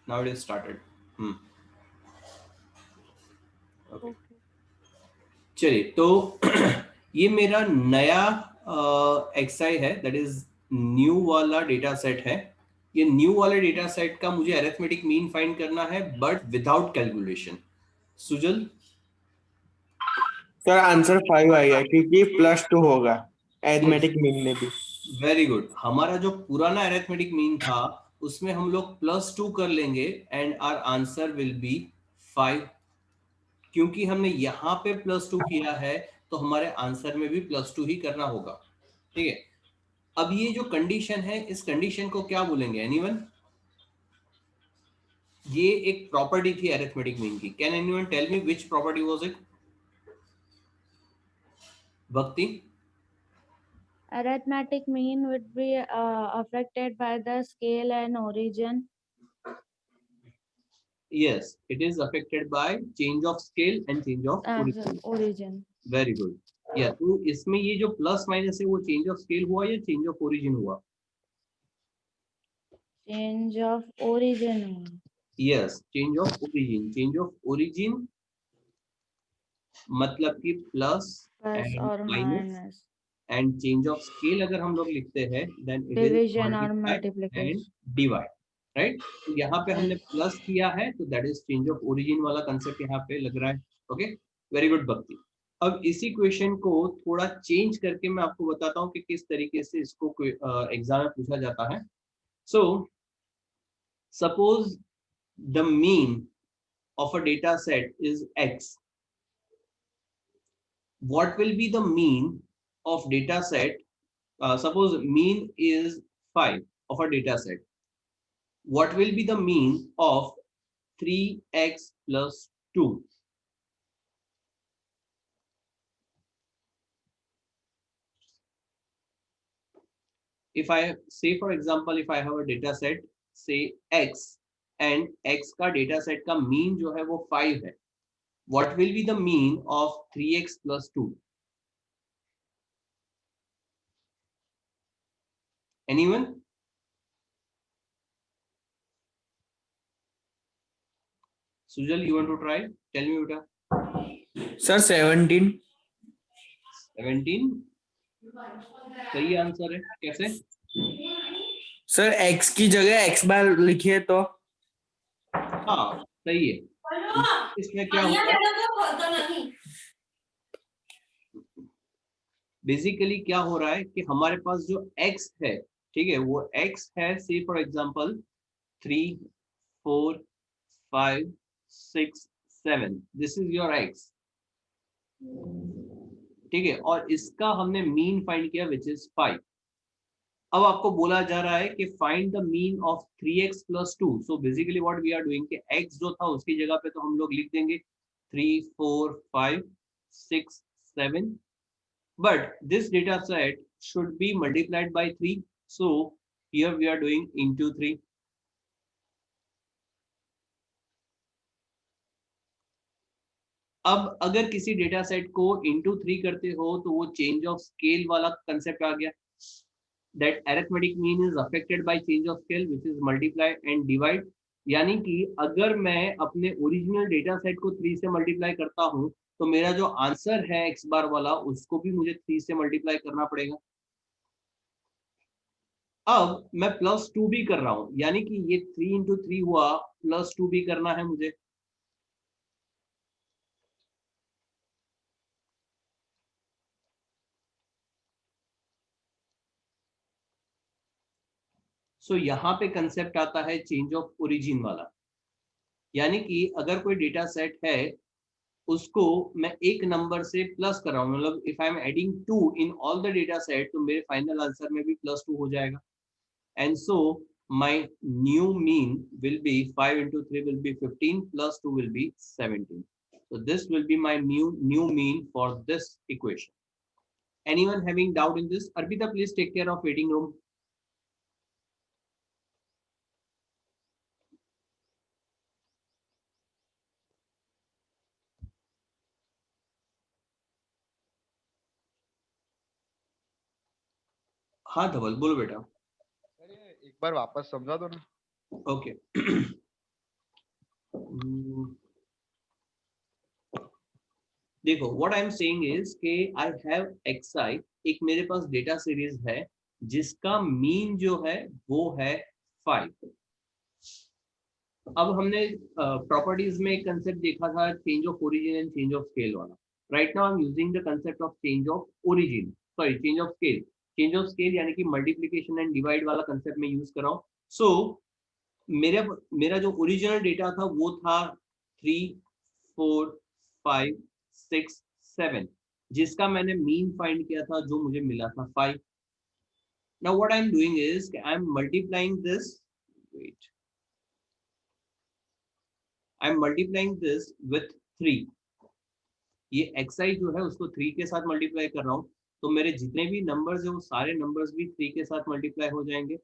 Now it is started. Okay. चलिए, तो ये मेरा नया एक्सआई है, दैट इज न्यू वाला डेटा सेट है. ये न्यू वाले डेटा सेट का मुझे अरिथमेटिक मीन फाइंड करना है, but without calculation. Sujal. Sir answer 5 आएगा क्योंकि +2 होगा अरिथमेटिक मीन में भी. Very good. हमारा जो पुराना अरिथमेटिक मीन था उसमें हम लोग +2 कर लेंगे and our answer will be 5. क्योंकि हमने यहाँ पे +2 किया है तो हमारे आंसर में भी +2 ही करना होगा. ठीक है. अब ये जो कंडीशन है, इस कंडीशन को क्या बोलेंगे? एनीवन? ये एक प्रॉपर्टी थी अरिथमेटिक मीन की. Can anyone tell me which property was it? Bhakti. Arithmetic mean would be affected by the scale and origin. Yes, it is affected by change of scale and change of origin. Origin. Very good. या तो इसमें ये जो plus minus है वो change of scale हुआ या change of origin हुआ? Change of origin. Yes, change of origin. Change of origin मतलब कि plus Plus and or minus. minus. And change of scale अगर हम लोग लिखते हैं then it is Division or multiply and multiplication. Divide. Right. तो यहाँ पे हमने Yes. प्लस किया है तो that is change of origin वाला कंसेप्ट यहाँ पे लग रहा है. ओके. वेरी गुड भक्ति. अब इसी क्वेश्चन को थोड़ा चेंज करके मैं आपको बताता हूँ कि किस तरीके से इसको एग्जाम में पूछा जाता है. So suppose the mean of a data set is x. What will be the mean of data set? Suppose mean is 5 of a data set. What will be the mean of 3x plus 2? If I say, for example, if I have a data set, say x, and x का data set का mean जो है वो 5 है, what will be the mean of 3x plus 2? Anyone? Sujal, you want to try? Tell me, beta. Sir 17. 17 सही answer है. कैसे? Sir x की जगह x बार लिखिए तो. हाँ, सही है. इसमें क्या होगा? बेसिकली क्या हो रहा है कि हमारे पास जो x है, ठीक है, वो x है, से for example 3, 4, 5, 6, 7. This is your x. ठीक है. और इसका हमने मीन फाइंड किया विच इज 5. अब आपको बोला जा रहा है कि find the mean of 3x plus 2. So basically what we are doing कि x जो था उसकी जगह पे तो हम लोग लिख देंगे 3, 4, 5, 6, 7. But this data set should be multiplied by 3. So here we are doing into 3. अब अगर किसी डेटा सेट को into 3 करते हो तो वो चेंज ऑफ स्केल वाला कंसेप्ट आ गया. That arithmetic mean is affected by change of scale, which is multiply and divide. यानी कि अगर मैं अपने ओरिजिनल डेटा सेट को 3 से मल्टीप्लाई करता हूं तो मेरा जो आंसर है x बार वाला उसको भी मुझे 3 से मल्टीप्लाई करना पड़ेगा. अब मैं +2 भी कर रहा हूं यानी कि ये 3 into 3 हुआ, +2 भी करना है मुझे. सो यहाँ पे कंसेप्ट आता है चेंज ऑफ ओरिजिन वाला. यानी कि अगर कोई डेटा सेट है उसको मैं एक नंबर से प्लस कर रहा हूँ, मतलब if I am adding 2 in all the data set तो मेरे फाइनल आंसर में भी +2 हो जाएगा. And so my new mean will be 5 into 3 will be 15 plus 2 will be 17. So this will be my new mean for this equation. Anyone having doubt in this? Arpita, please take care of waiting room. हाँ धवल बोलो बेटा. एक बार वापस समझा दो ना. Okay. देखो what I am saying is कि आई हैव xi, एक मेरे पास डेटा सीरीज है जिसका मीन जो है वो है 5। अब हमने प्रॉपर्टीज में एक कंसेप्ट देखा था change of origin and change of scale वाला. Right now I am using the concept of change of origin, sorry change of scale. Change of scale यानी कि मल्टीप्लिकेशन एंड डिवाइड वाला कंसेप्ट में use कर रहा हूँ. सो मेरा मेरा जो ओरिजिनल डेटा था वो था 3, 4, 5, 6, 7, जिसका मैंने मीन फाइंड किया था जो मुझे मिला था 5. Now what I'm doing is I'm multiplying this. Wait. I'm multiplying this with 3. ये xi जो है उसको 3 के साथ मल्टीप्लाई कर रहा हूँ, तो मेरे जितने भी नंबर्स है वो सारे नंबर्स भी 3 के साथ मल्टीप्लाई हो जाएंगे.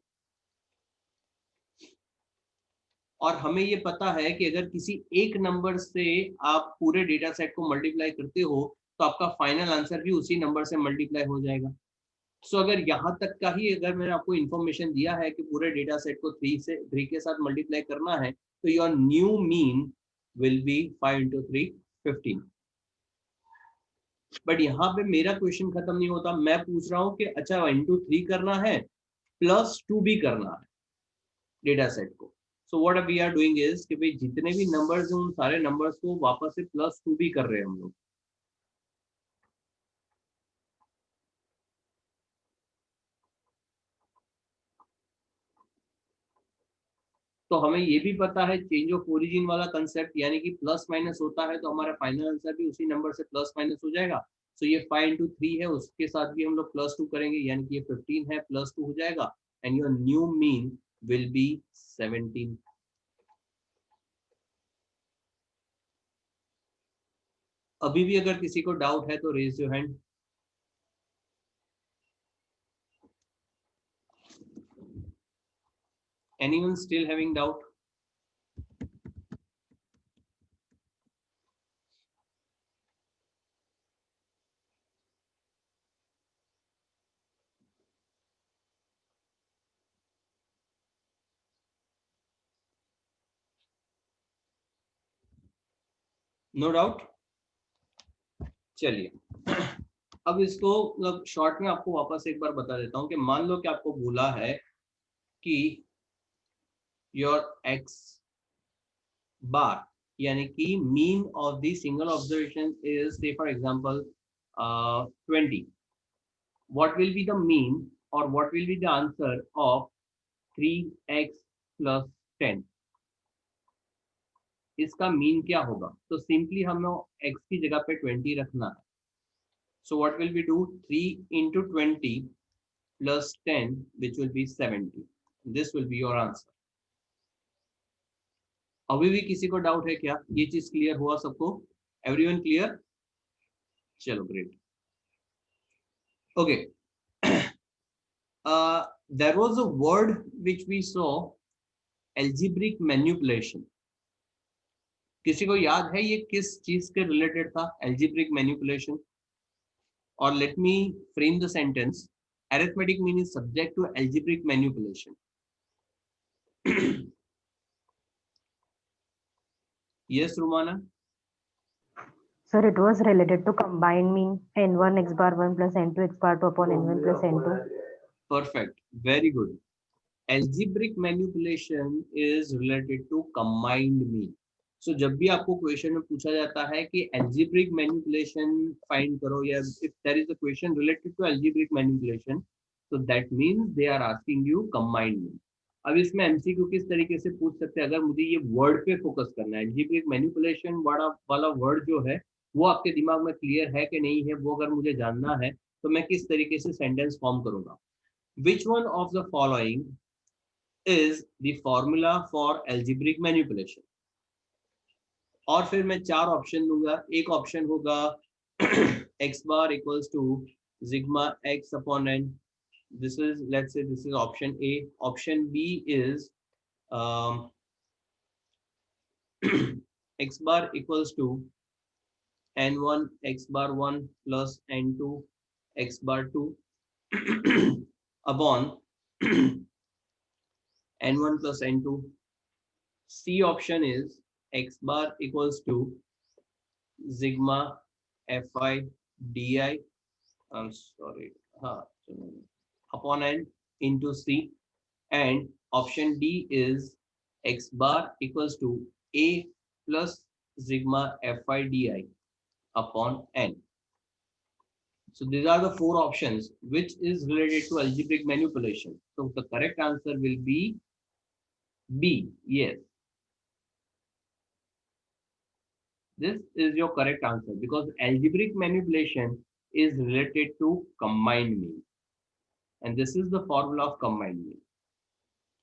और हमें ये पता है कि अगर किसी एक नंबर से आप पूरे डेटा सेट को मल्टीप्लाई करते हो तो आपका फाइनल आंसर भी उसी नंबर से मल्टीप्लाई हो जाएगा. सो अगर यहाँ तक का ही अगर मैंने आपको इन्फॉर्मेशन दिया है कि पूरे डेटा सेट को 3 के साथ मल्टीप्लाई करना है, तो your new mean will be 5 into 3 15. But यहाँ पे मेरा क्वेश्चन खत्म नहीं होता. मैं पूछ रहा हूँ कि अच्छा 1 into 3 करना है +2 भी करना है डेटा सेट को. So what we are doing is कि भाई जितने भी नंबर्स हैं उन सारे नंबर्स को वापस से +2 भी कर रहे हैं हम लोग. तो हमें ये भी पता है चेंज ऑफ ओरिजिन वाला कंसेप्ट, यानी कि प्लस माइनस होता है तो हमारा फाइनल आंसर भी उसी नंबर से प्लस माइनस हो जाएगा. सो ये 5 into 3 है, उसके साथ भी हम लोग +2 करेंगे, यानी कि ये 15 है, +2 हो जाएगा and your new mean will be 17. अभी भी अगर किसी को डाउट है तो raise your hand. Anyone still having doubt? No doubt. चलिए अब इसको मतलब शॉर्ट में आपको वापस एक बार बता देता हूँ कि मान लो कि आपको बोला है कि योर x बार यानी कि mean of the single observation is say for example 20. What will be the mean और what will be the answer of 3x + 10. इसका मीन क्या होगा? तो सिंपली हमें x की जगह पे 20 रखना है. So what will we do? 3 into 20 plus 10, which will be 70. This will be your answer. अभी भी किसी को डाउट है क्या? ये चीज क्लियर हुआ सबको? Everyone clear? चलो great. Okay. There was a word which we saw, algebraic manipulation. किसी को याद है ये किस चीज के रिलेटेड था? Algebraic manipulation. Or let me frame the sentence. Arithmetic mean is subject to algebraic manipulation. Yes, Rumana? Sir, it was related to combined mean n1 x bar 1 plus n2 x bar 2 upon n1 plus n2. Perfect. Very good. Algebraic manipulation is related to combined mean. So जब भी आपको question में पूछा जाता है कि algebraic manipulation find करो या if there is a question related to algebraic manipulation, so that means they are asking you combined mean. अब इसमें MCQ किस तरीके से पूछ सकते हैं? अगर मुझे ये वर्ड पे फोकस करना है, algebraic manipulation वाला वर्ड जो है वो आपके दिमाग में क्लियर है कि नहीं है, वो अगर मुझे जानना है तो मैं किस तरीके से सेंटेंस फॉर्म करूंगा. Which one of the following is the formula for algebraic manipulation? और फिर मैं 4 ऑप्शन दूंगा. एक ऑप्शन होगा x bar equals to sigma x upon n. This is, let's say this is option A. Option B is x bar equals to n1 x bar 1 plus n2 x bar 2 upon n1 plus n2. C option is x bar equals to sigma fi di, I'm sorry, upon n into c, and option D is x bar equals to a plus sigma fi di upon n. So these are the four options which is related to algebraic manipulation. So the correct answer will be B. Yes, this is your correct answer because algebraic manipulation is related to combined mean, and this is the formula of combined mean.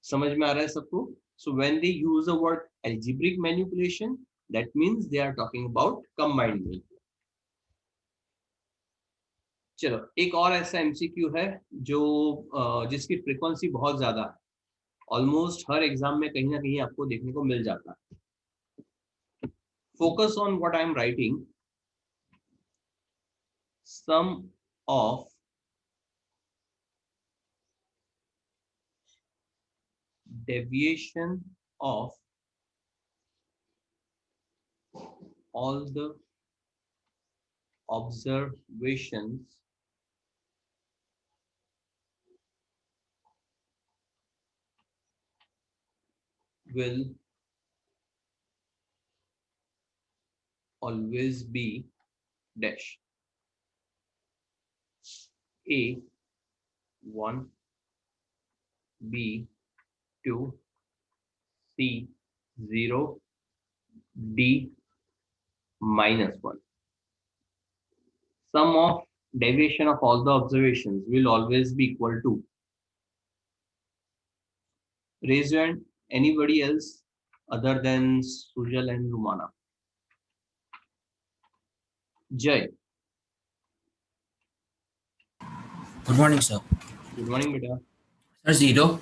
समझ में आ रहा है सबको? So when they use the word algebraic manipulation, that means they are talking about combined mean. चलो एक और ऐसा MCQ है जो जिसकी फ्रीक्वेंसी बहुत ज्यादा है, ऑलमोस्ट हर एग्जाम में कहीं ना कहीं आपको देखने को मिल जाता है. Focus on what I am writing. Some of deviation of all the observations will always be dash. A 1, B 2, C 0, D -1. Sum of deviation of all the observations will always be equal to. Raise your hand. Anybody else other than Sujal and Rumana? Jay. Good morning, sir. Good morning, beta. Sir, 0.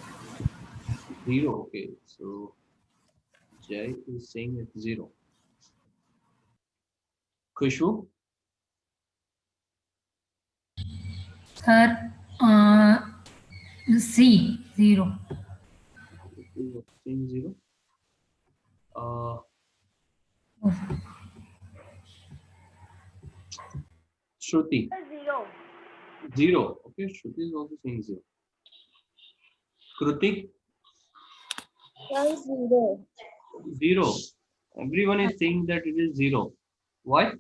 0. Okay, so Jay is saying it's 0. Khushbu? Sir, C 0. Saying 0. Shruti? 0. Okay, Shruti is also saying 0. Krutik? 0. 0. Everyone is saying that it is 0. Why?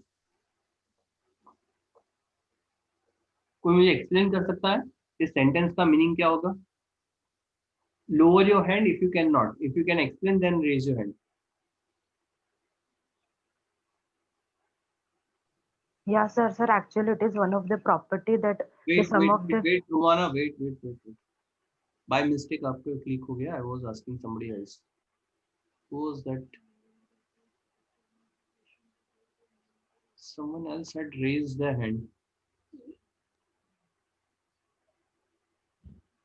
कोई मुझे explain कर सकता है इस sentence का meaning क्या होगा? Lower your hand if you cannot. If you can explain, then raise your hand. Yeah, sir. Sir, actually, it is one of the property that the sum of the. Wait, Rumana, wait. By mistake, आपको click हो गया. I was asking somebody else. Who was that? Someone else had raised their hand.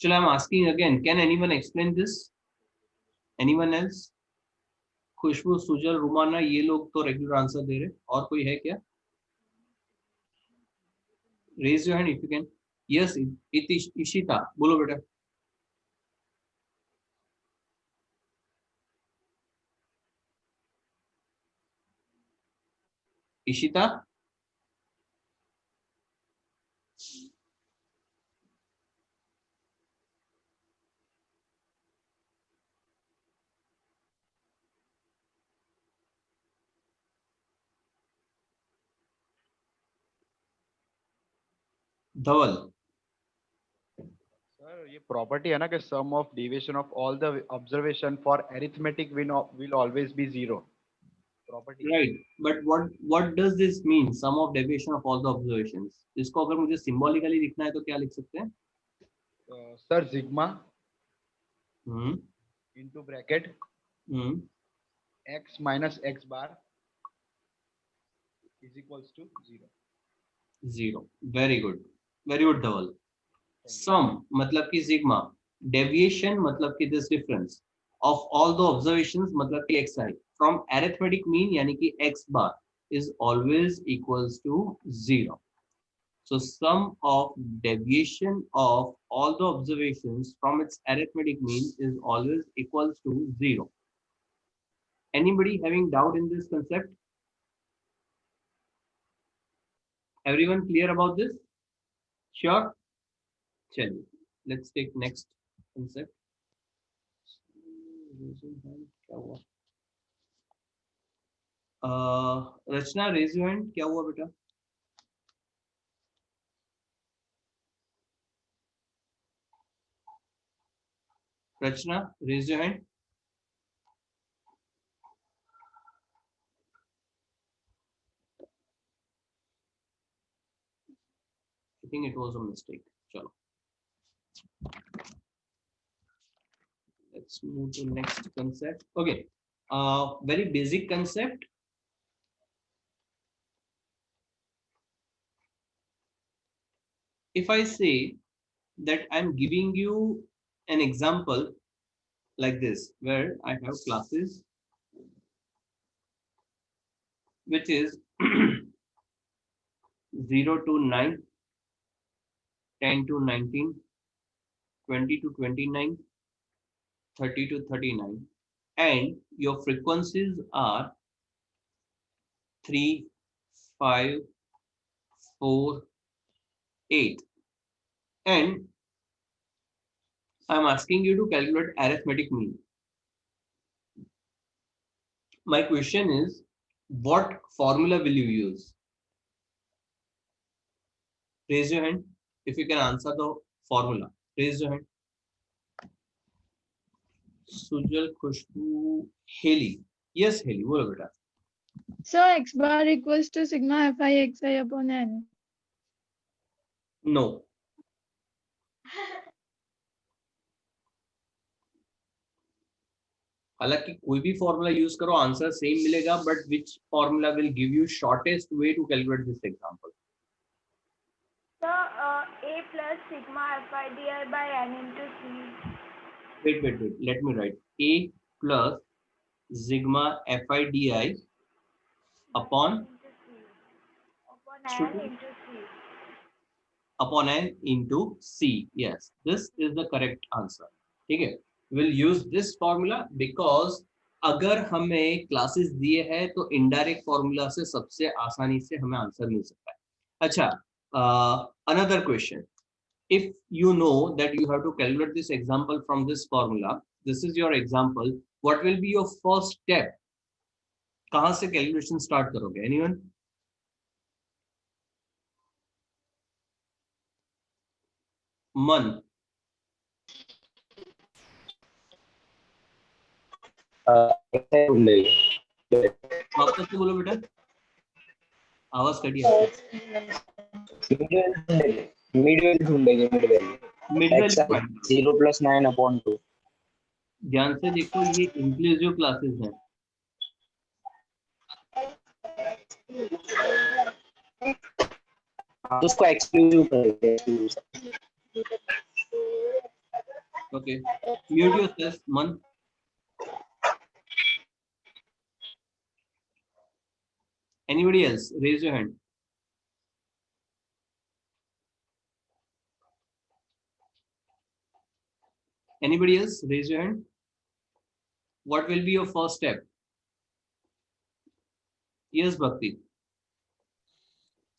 Chalo, I'm asking again. Can anyone explain this? Anyone else? खुशबू, सुजल, रुमाना, ये लोग तो regular answer दे रहे. और कोई है क्या? Raise your hand if you can. Yes, Ishita, बोलो बेटा. Ishita? धवल. सर ये प्रॉपर्टी है ना कि sum of deviation of all the observation for arithmetic will always be 0. Property. Right, but what does this mean? Sum of deviation of all the observations. इसको अगर मुझे symbolically लिखना है तो क्या लिख सकते हैं? Sir sigma hmm. Into bracket x minus x bar is equals to 0. 0. Very good, Dhawal. Sum मतलब कि sigma, deviation मतलब कि this difference of all the observations मतलब कि xi from arithmetic mean यानी कि x bar is always equals to 0. So sum of deviation of all the observations from its arithmetic mean is always equals to 0. Anybody having doubt in this concept? Everyone clear about this? Sure. चलिए, let's take next concept. क्या हुआ? रचना, raise your hand. क्या हुआ बेटा? रचना, raise your hand. I think it was a mistake. Chalo. Let's move to next concept. Okay. Very basic concept. If I say that I'm giving you an example like this, where I have classes which is 0 to 9, 10 to 19, 20 to 29, 30 to 39, and your frequencies are 3, 5, 4, 8, and I'm asking you to calculate arithmetic mean. My question is, what formula will you use? Raise your hand if you can answer the formula. Raise your hand. Sujal, Khushbu, Haley. Yes, Haley, bolo beta. So x bar equals to sigma fi xi upon n. No. हालांकि कोई भी formula use करो answer same मिलेगा, but which formula will give you shortest way to calculate this example? A plus sigma fi di by n into c. Wait. Let me write. A plus sigma fi di upon n into c. Yes, this is the correct answer. ठीक है. We'll use this formula because अगर हमें classes दिए हैं तो indirect formula से सबसे आसानी से हमें आंसर मिल सकता है. अच्छा, another question. If you know that you have to calculate this example from this formula, this is your example, what will be your first step? कहाँ से कैलकुलेशन स्टार्ट करोगे? Anyone? मन, वापस से बोलो बेटा, आवाज कटी है. Mid value 0 plus 9 upon 2. ध्यान से देखो, ये इंक्लूसिव क्लासेस हैं. उसको एक्सक्लूसिव करेंगे. Okay, mute yourself. मन, anybody else? Raise your hand. Anybody else? Raise your hand. What will be your first step? Yes, Bhakti.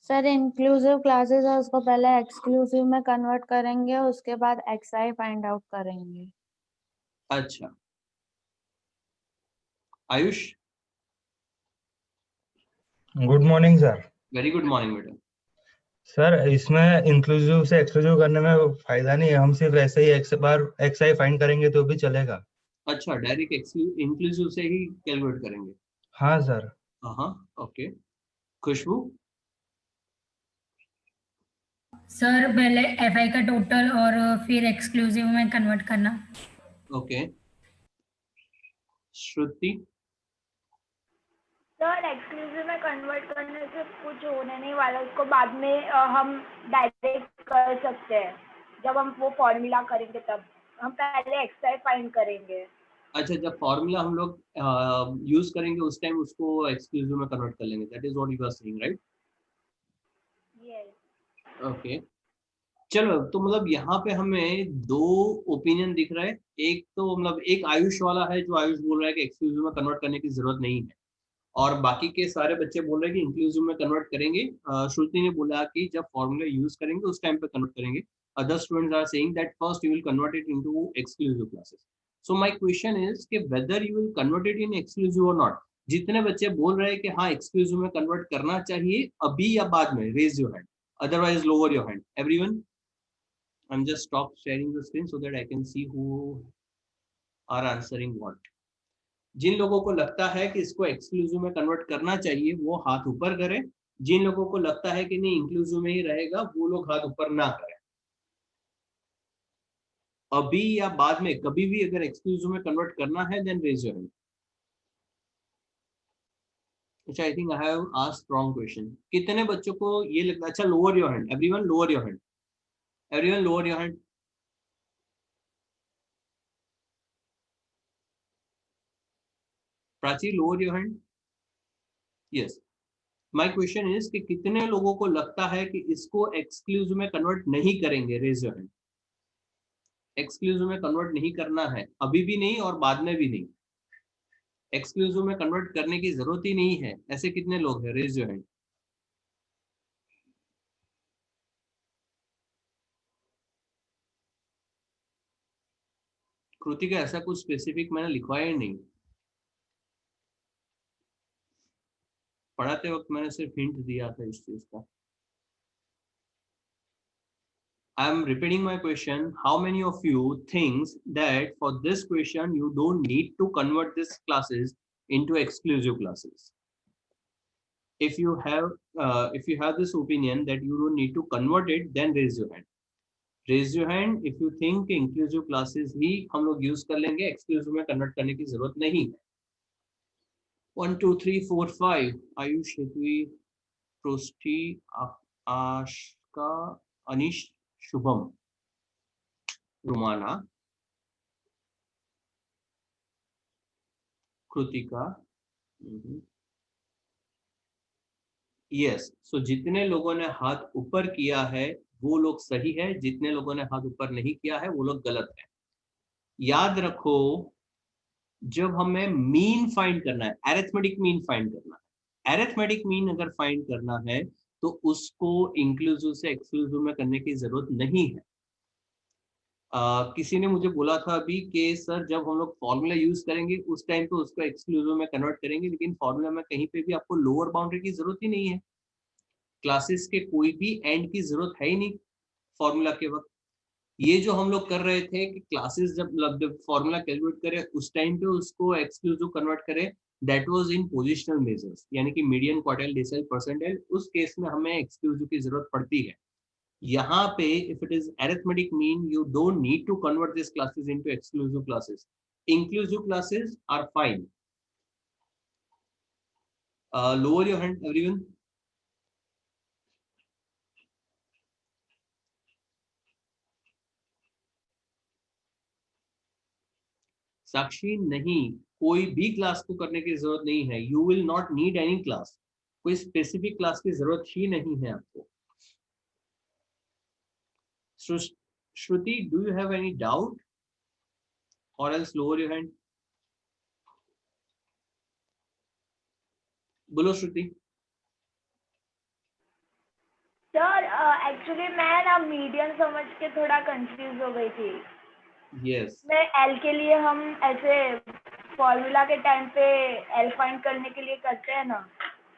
Sir inclusive classes है, उसको पहले एक्सक्लूसिव में कन्वर्ट करेंगे, उसके बाद xi फाइंड आउट करेंगे. अच्छा, Ayush. Good morning sir. Very good morning बेटा. सर इसमें इंक्लूसिव से एक्सक्लूसिव करने में फायदा नहीं है, हम सिर्फ ऐसे ही एक्स बार xi फाइंड करेंगे तो भी चलेगा. अच्छा, डायरेक्ट इंक्लूसिव से ही कैलकुलेट करेंगे. हाँ सर. हाँ, ओके. खुशबू. सर पहले fi का टोटल और फिर एक्सक्लूसिव में कन्वर्ट करना. ओके. श्रुति. सर एक्सक्लूसिव में कन्वर्ट करने से कुछ होने नहीं वाला, उसको बाद में हम डायरेक्ट कर सकते हैं. जब हम वो फॉर्मूला करेंगे तब हम पहले xi फाइंड करेंगे. अच्छा, जब फॉर्मूला हम लोग यूज करेंगे उस टाइम उसको एक्सक्लूसिव में कन्वर्ट कर लेंगे. That is what you are saying, right? Yes. Okay, चलो. तो मतलब यहाँ पे हमें दो ओपिनियन दिख रहा है. एक तो मतलब एक आयुष वाला है, जो आयुष बोल रहा है कि एक्सक्लूसिव में कन्वर्ट करने की जरूरत नहीं है, और बाकी के सारे बच्चे बोल रहे हैं कि इंक्लूसिव में कन्वर्ट करेंगे। श्रुति ने बोला कि जब फॉर्मूला यूज करेंगे उस टाइम पे कन्वर्ट करेंगे। Other students are saying that first you will convert it into exclusive classes. So my question is कि whether you will convert it in exclusive or not. जितने बच्चे बोल रहे हैं कि हाँ एक्सक्लूसिव में कन्वर्ट करना चाहिए अभी या बाद में, raise your hand, otherwise lower your hand. Everyone, I am just stop sharing the screen so that I can see who are answering what. जिन लोगों को लगता है कि इसको एक्सक्लूसिव में कन्वर्ट करना चाहिए वो हाथ ऊपर करें। जिन लोगों को लगता है कि नहीं इंक्लूसिव में ही रहेगा वो लोग हाथ ऊपर ना करें। अभी या बाद में कभी भी अगर एक्सक्लूसिव में कन्वर्ट करना है देन रेज योर हैंड। अच्छा, I think I have asked wrong question. कितने बच्चों को ये लगता है? अच्छा, lower your hand, everyone lower your hand, everyone lower your hand. Prachi lower your hand. Yes, my question is कि कितने लोगों को लगता है कि इसको एक्सक्लूसिव में कन्वर्ट नहीं करेंगे? Raise your hand. एक्सक्लूसिव में कन्वर्ट नहीं करना है, अभी भी नहीं और बाद में भी नहीं। एक्सक्लूसिव में कन्वर्ट करने की जरूरत ही नहीं है, ऐसे कितने लोग हैं? Raise your hand. कृतिका, ऐसा कुछ स्पेसिफिक मैंने लिखवाया ही नहीं, पढ़ाते वक्त मैंने सिर्फ हिंट दिया था इस चीज का। I am repeating my question. How many of you thinks that for this question you don't need to convert these classes into exclusive classes? If you have this opinion that you don't need to convert it, then raise your hand. Raise your hand if you think inclusive classes ही हम लोग use कर लेंगे, exclusive में convert करने की जरूरत नहीं है। 1 2 3 4 5 आयुष, हेतवी, प्रोष्टी, आशका, अनिश, शुभम, रुमाना, कृतिका। यस, सो जितने लोगों ने हाथ ऊपर किया है वो लोग सही है, जितने लोगों ने हाथ ऊपर नहीं किया है वो लोग गलत है। याद रखो, जब हमें मीन फाइंड करना है, अरिथमेटिक मीन फाइंड करना है, अरिथमेटिक मीन अगर फाइंड करना है तो उसको इंक्लूसिव से एक्सक्लूसिव में करने की जरूरत नहीं है। किसी ने मुझे बोला था अभी कि सर जब हम लोग फॉर्मूला यूज करेंगे उस टाइम पे उसको एक्सक्लूसिव में कन्वर्ट करेंगे, लेकिन फॉर्मूला में कहीं पे भी आपको लोअर बाउंड्री की जरूरत ही नहीं है। क्लासेस के कोई भी एंड की जरूरत है ही नहीं फॉर्मूला के वक्त। ये जो हम लोग कर रहे थे कि क्लासेस जब फॉर्मूला कैलकुलेट करें उस टाइम पे उसको एक्सक्लूसिव कन्वर्ट करें, that was in positional measures, यानी कि मीडियन, क्वार्टाइल, डेसिमल, परसेंटाइल। उस केस में हमें एक्सक्लूसिव की जरूरत पड़ती है। यहाँ पे if it is arithmetic mean, you don't need to convert these classes into exclusive classes. Inclusive classes are fine. Lower your hand, everyone. साक्षी, नहीं, कोई भी क्लास को करने की जरूरत नहीं है। You will not need any class. कोई स्पेसिफिक क्लास की जरूरत ही नहीं है आपको। Shruti, do you have any doubt? Or else lower your hand. बोलो श्रुति। सर एक्चुअली मैं ना मीडियन समझ के थोड़ा कंफ्यूज हो गई थी। Yes. मैं एल के लिए हम ऐसे फॉर्मूला के टाइम पे एल फाइंड करने के लिए करते हैं ना।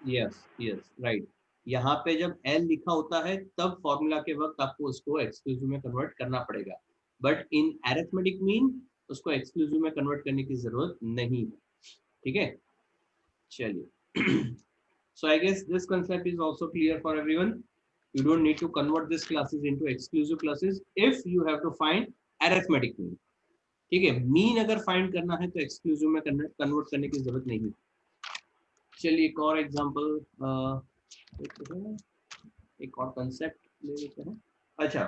Yes, yes, right. यहाँ पे जब L लिखा होता है तब फॉर्मूला के वक्त आपको उसको एक्सक्लूसिव में कन्वर्ट करना पड़ेगा, बट इन अरिथमेटिक मीन उसको एक्सक्लूसिव में कन्वर्ट करने की जरूरत नहीं है। ठीक है, चलिए। So I guess this concept is also clear for everyone. You don't need to convert these classes into exclusive classes if you have to find arithmetic mean. ठीक है, मीन अगर फाइंड करना है तो एक्सक्लूसिव में कन्वर्ट करने की जरूरत नहीं है। चलिए एक और एग्जांपल, एक और कंसेप्ट ले लेते हैं। अच्छा,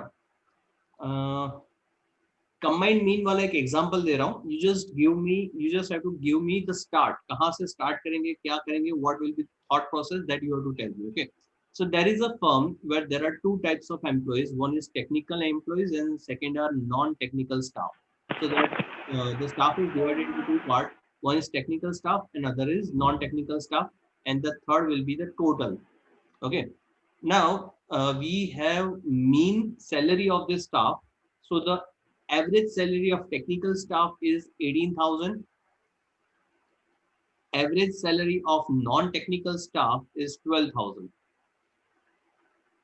कंबाइंड मीन वाला एक एग्जांपल दे रहा हूँ। You just have to give me the start, कहाँ से स्टार्ट करेंगे, क्या करेंगे, what will be thought process that you have to tell me. Okay, so there is a firm where there are two types of employees. One is technical employees and second are non-technical staff. So that the staff is divided into two parts. One is technical staff and other is non-technical staff. and the third will be the total. Okay. Now we have mean salary of the staff. So the average salary of technical staff is 18,000. Average salary of non-technical staff is 12,000.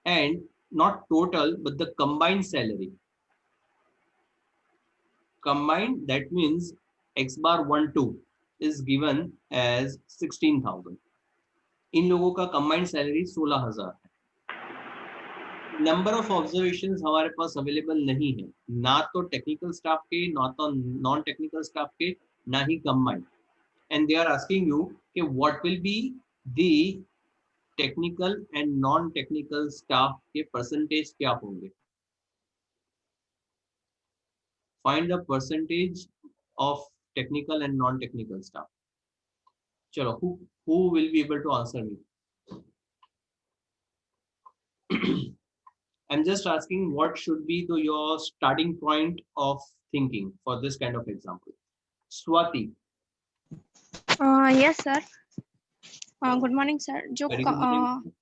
And not total, but the combined salary. Combined, that means X bar 1, 2 is given as 16,000. इन लोगों का combined salary 16,000 है. Number of observations हमारे पास available नहीं है, ना तो technical staff के, ना तो नॉन टेक्निकल स्टाफ के, ना ही combined. And they are asking you कि what will be the technical and non technical staff के परसेंटेज क्या होंगे. Find the percentage of technical and non technical staff. चलो, who will be able to answer me? I'm just asking what should be your starting point of thinking for this kind of example. Swati. Yes sir. Good morning sir. Very good morning.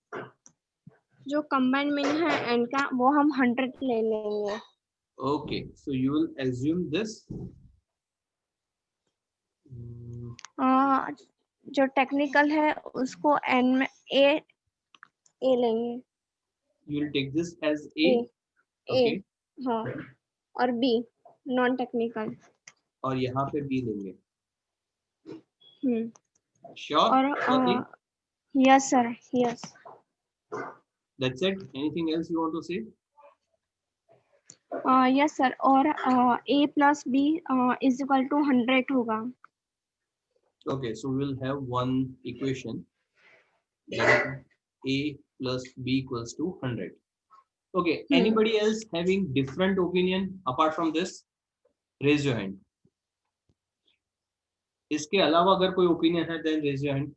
जो combined mean है n का, वो हम 100 ले लेंगे. Okay, so you will assume this. जो technical है उसको n में a लेंगे. You will take this as A. Okay. हाँ, और B non technical. और यहाँ पे B लेंगे. Sure. और yes sir, yes. That's it. Anything else you want to say? Yes sir. और A plus B is equal to 100 होगा. Okay, so we will have one equation. That is A plus B equals to 100. Okay, anybody else having different opinion apart from this? Raise your hand. इसके अलावा अगर कोई opinion है, then raise your hand.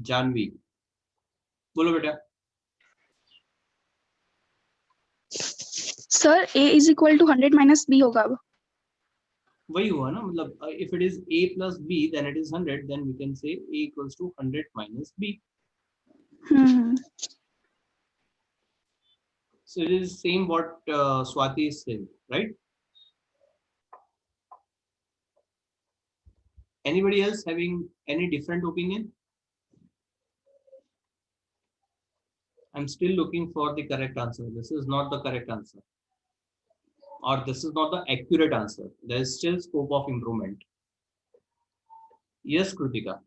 Janvi, बोलो बेटा. Sir A is equal to 100 minus B होगा अब. वही हुआ ना, मतलब if it is A plus B then it is 100, then we can say A equals to 100 minus B. So it is same what Swati is saying, right? Anybody else having any different opinion? I'm still looking for the correct answer. This is not the correct answer, or this is not the accurate answer. There is still scope of improvement. Yes, Kritika.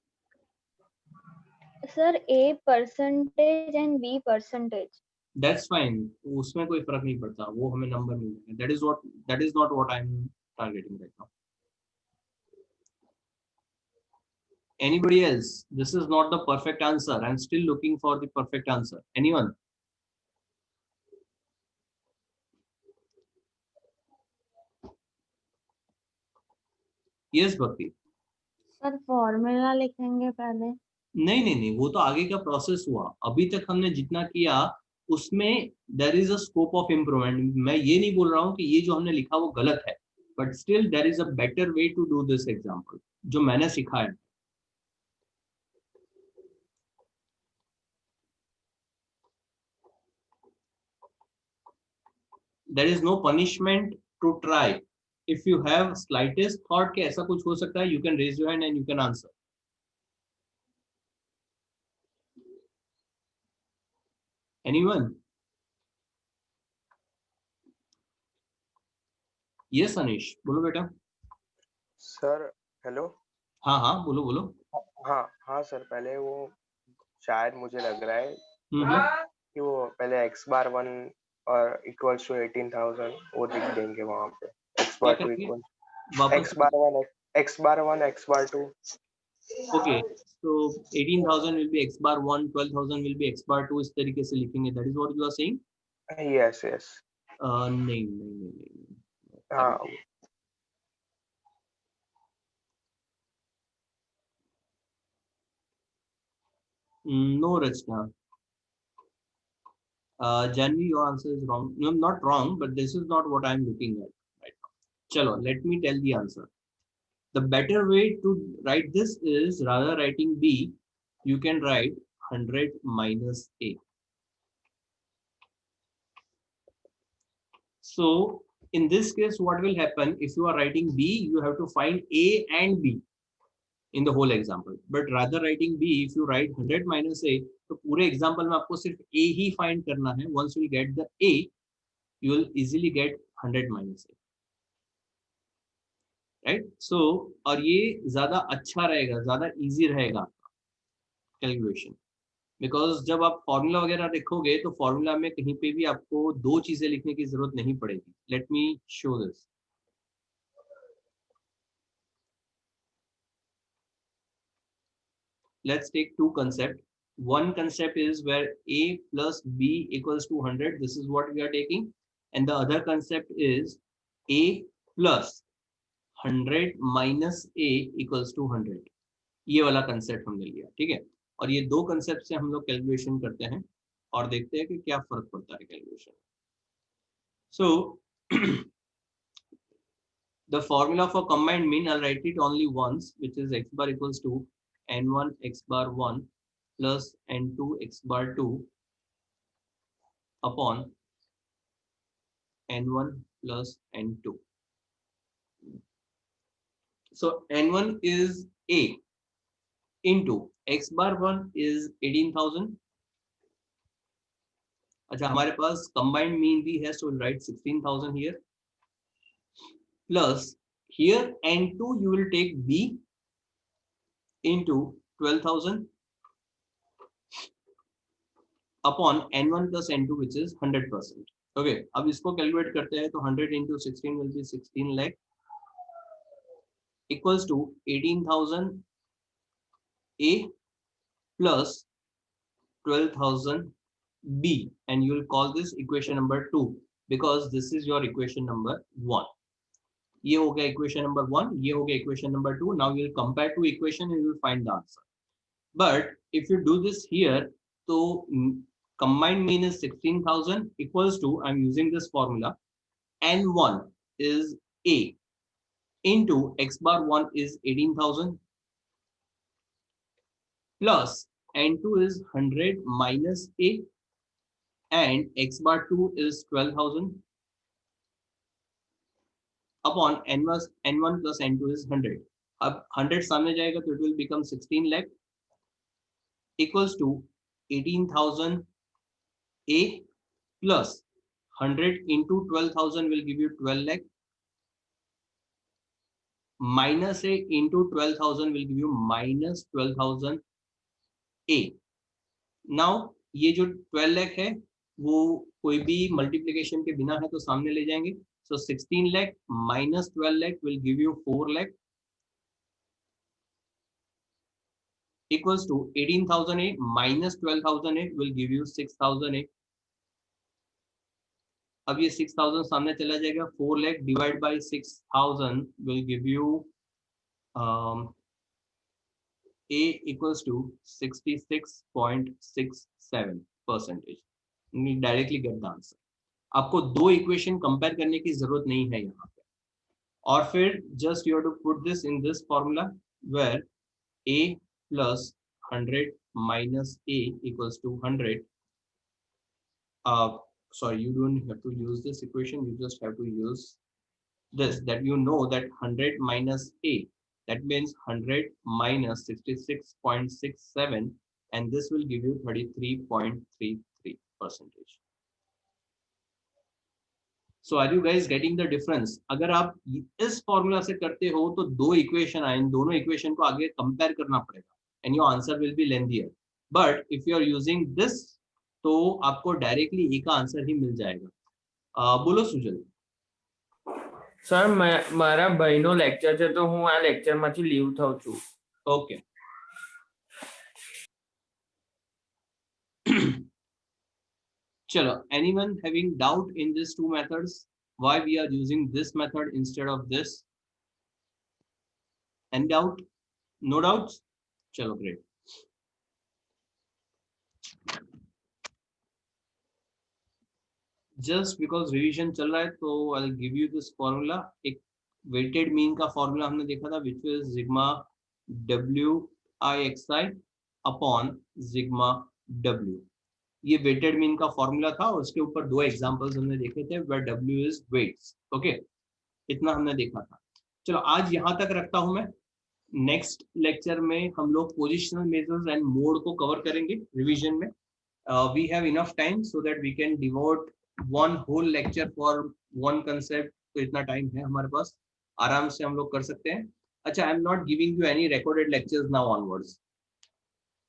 Sir, A percentage and B percentage. That's fine. उसमें कोई फर्क नहीं पड़ता, वो हमें number मिलेगा. That is not what I'm targeting right now. Anybody else? This is not the perfect answer. I'm still looking for the perfect answer. Anyone? Yes, Bhakti. Sir formula लिखेंगे पहले. नहीं, वो तो आगे का प्रोसेस हुआ. अभी तक हमने जितना किया उसमें there is a scope of improvement. मैं ये नहीं बोल रहा हूँ कि ये जो हमने लिखा वो गलत है, but still there is a better way to do this example जो मैंने सिखाया. There is no punishment to try. If you have slightest thought कि ऐसा कुछ हो सकता है, you can raise your hand and you can answer. Anyone? Yes, Anish. बोलो बेटा. Sir hello. हाँ बोलो. हाँ सर, पहले वो शायद मुझे लग रहा है कि वो पहले x बार 1 और इक्वल्स टू 18,000 वो लिख देंगे वहाँ पे. x bar 2 equal x bar 1 x bar 2. Okay, so 18,000 will be x bar 1, 12,000 will be x bar 2. इस तरीके से लिखेंगे. That is what you are saying? Yes. नहीं. हाँ. No, Rachna. Janvi, your answer is wrong. No, not wrong, but this is not what I am looking at right now. Chalo, let me tell the answer. The better way to write this is, rather writing b, you can write 100 minus a. So in this case, what will happen, if you are writing b, you have to find a and b in the whole example. But rather writing b, if you write 100 minus a, तो पूरे example में आपको सिर्फ a he find करना है. Once you get the a, you will easily get 100 minus a, right? So और ये ज्यादा अच्छा रहेगा, ज्यादा easy रहेगा कैलकुलेशन, बिकॉज जब आप फॉर्मूला वगैरह लिखोगे तो फॉर्मूला में कहीं पे भी आपको दो चीजें लिखने की जरूरत नहीं पड़ेगी. Let me show this. Let's take two concepts. One concept is where a plus b equals to 100. This is what we are taking. And the other concept is a plus 100 minus a equals to 100. ये वाला concept हमने लिया, ठीक है. और ये दो concept से हम लोग कैलकुलेशन करते हैं और देखते हैं कि क्या फर्क पड़ता है calculation. So the formula for combined mean, I'll write it only once, which is x bar equals to n1 x bar 1 plus n2 x bar 2 upon n1 plus n2. So n1 is a into x bar 1 is 18,000. अच्छा, हमारे पास combined mean भी है, so we'll write 16,000 here. Plus here n2 you will take b into 12,000 upon n1 plus n2, which is 100%. Okay, अब इसको calculate करते हैं तो 100 into 16 will be 16 lakh equals to 18,000 a plus 12,000 b, and you will call this equation number 2 because this is your equation number 1. ये हो गया equation number 1, ये हो गया equation number 2. Now you will compare two equation and you will find the answer. But if you do this here, so combined mean is 16,000 equals to, I'm using this formula, n1 is a into x bar 1 is 18,000 plus n2 is 100 minus a and x bar 2 is 12,000 upon n1 plus n2 is 100. अब 100 सामने जाएगा तो it will become 16 lakh equals to 18,000 a plus 100 into 12,000 will give you 12 lakh minus a into 12,000 will give you minus 12,000 a. Now ये जो 12 lakh है वो कोई भी मल्टीप्लिकेशन के बिना है तो सामने ले जाएंगे. So 16 lakh minus 12 lakh will give you 4 lakh equals to 18,000 a minus 12,000 a will give you 6,000 a. अब ये 6,000 सामने चला जाएगा. 4 lakh divided by 6,000 will give you a equals to 66.67%. Directly get the answer. आपको दो इक्वेशन कंपेयर करने की जरूरत नहीं है यहाँ पे. और फिर just you have to put this in this formula where a plus 100 minus a equals to 100. Sorry, you don't have to use this equation, you just have to use this, that you know that 100 minus a, that means 100 minus 66.67, and this will give you 33.33%. So are you guys getting the difference? अगर आप इस formula से करते हो तो दो equation आए, इन दोनों इक्वेशन को आगे कंपेयर करना पड़ेगा and your answer will be lengthier. But if you are using this तो आपको डायरेक्टली ए का आंसर ही मिल जाएगा. બોલો સુજલ. સર મારા ભાઈનો લેક્ચર છે તો હું આ લેક્ચરમાંથી લીવ થાઉં છું. ઓકે. चलो, anyone having doubt in these two methods, why we are using this method instead of this? Any doubt? No doubts? चलो, great. Just because revision चल रहा है तो I'll give you this formula. एक weighted mean का formula हमने देखा था which is sigma WIXI upon sigma W। ये वेटेड मीन का फॉर्मूला था और उसके ऊपर 2 एग्जांपल्स हमने देखे थे where W is weights. Okay, इतना हमने देखा था। चलो आज यहाँ तक रखता हूँ मैं। नेक्स्ट लेक्चर में हम लोग पोजिशनल मेजर्स एंड मोड को कवर करेंगे रिवीजन में। We have enough time so that we can devote one whole lecture for one concept. तो इतना टाइम है हमारे पास, आराम से हम लोग कर सकते हैं। अच्छा, I am not giving you any recorded lectures now onwards.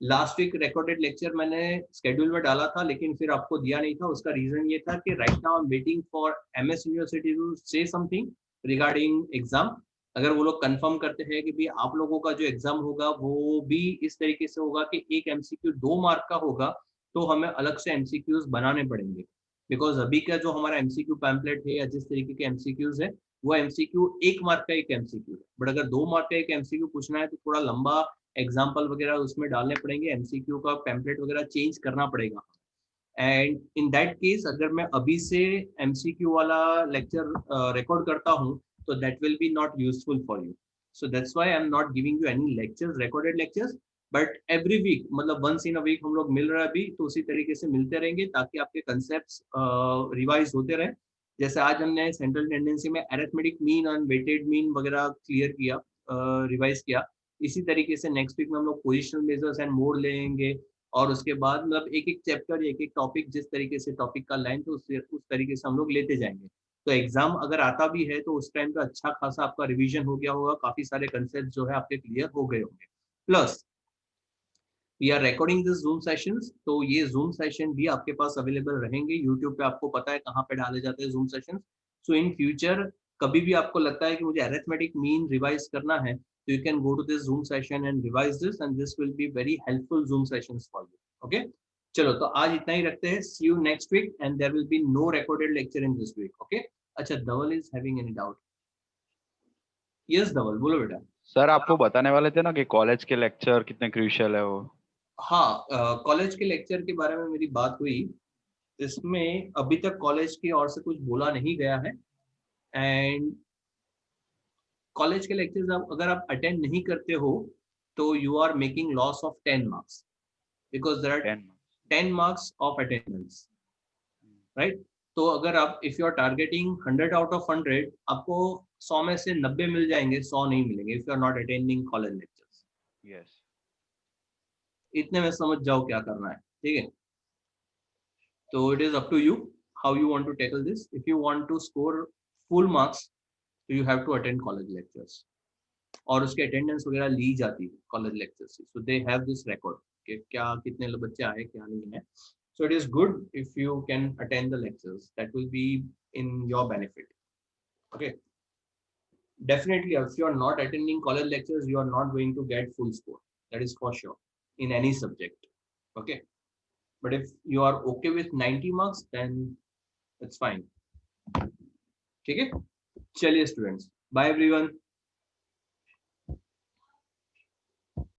Last week recorded lecture मैंने स्केड्यूल में डाला था लेकिन फिर आपको दिया नहीं था। उसका रीजन ये था कि right now I am waiting for MS university to say something regarding exam. अगर वो लोग कंफर्म करते हैं कि भी आप लोगों का जो एग्जाम होगा वो भी इस तरीके से होगा कि एक MCQ 2 मार्क का होगा, तो हमें अलग से MCQs बनाने पड़ेंगे। बिकॉज अभी का जो हमारा MCQ पैम्पलेट है या जिस तरीके के MCQs है वो MCQ 1 मार्क का एक MCQ है। बट अगर 2 मार्क का एक MCQ पूछना है तो थोड़ा लंबा एग्जाम्पल वगैरह उसमें डालने पड़ेंगे, MCQ का पैम्पलेट वगैरह चेंज करना पड़ेगा। एंड इन दैट केस अगर मैं अभी से MCQ वाला लेक्चर रिकॉर्ड करता हूँ तो that will be not useful for you. So that's why I am not giving you any lectures, recorded lectures, but every week, मतलब वंस इन अ वीक हम लोग मिल रहे हैं अभी, तो उसी तरीके से मिलते रहेंगे ताकि आपके कंसेप्ट्स रिवाइज होते रहे। जैसे आज हमने सेंट्रल टेंडेंसी में अरिथमेटिक मीन और वेटेड मीन वगैरह क्लियर किया, रिवाइज किया, इसी तरीके से नेक्स्ट वीक में हम लोग पोजिशनल मेजर्स एंड मोड लेंगे। और उसके बाद मतलब एक एक चैप्टर, एक एक टॉपिक, जिस तरीके से टॉपिक का लाइन तो उस तरीके से हम लोग लेते जाएंगे। तो एग्जाम अगर आता भी है तो उस टाइम पे अच्छा खासा आपका रिवीजन हो गया होगा, काफी सारे कंसेप्ट जो है आपके क्लियर हो गए होंगे। Plus we are recording this Zoom sessions, तो ये जूम सेशन भी आपके पास अवेलेबल रहेंगे यूट्यूब पे। आपको पता है कहाँ पे डाले जाते हैं zoom sessions. So in future कभी भी आपको लगता है कि मुझे अरिथमेटिक मीन रिवाइज करना है, so you can go to this Zoom session and revise this, and this will be very helpful Zoom sessions for you. Okay, चलो तो आज इतना ही रखते हैं। See you next week, and there will be no recorded lecture in this week. Okay? अच्छा, धवल is having any doubt? Yes, धवल, बोलो बेटा। Sir आपको बताने वाले थे ना कि कॉलेज के लेक्चर कितने क्रूशियल है वो। हाँ, कॉलेज के लेक्चर के बारे में मेरी बात हुई। इसमें अभी तक कॉलेज की ओर से कुछ बोला नहीं गया है। एंड कॉलेज के लेक्चर्स अगर आप अटेंड नहीं करते हो तो you are making loss of 10 marks, because there are 10 marks of attendance, right. तो अगर आप if you are targeting 100 out of 100, आपको 100 में से 90 मिल जाएंगे, 100 नहीं मिलेंगे if you are not attending college lectures. Yes, इतने में समझ जाओ क्या करना है, ठीक है। तो it is up to you how you want to tackle this. If you want to score full marks तो you have to attend college lectures, और उसके अटेंडेंस वगैरह ली जाती है कॉलेज लेक्चर से। सो दे हैव दिस रिकॉर्ड कि क्या कितने बच्चे आए क्या नहीं है। So it is good if you can attend the lectures, that will be in your benefit. Okay, definitely if you are not attending college lectures you are not going to get full score, that is for sure in any subject. Okay, but if you are okay with 90 marks then it's fine. ठीक है, चलिए students, bye everyone.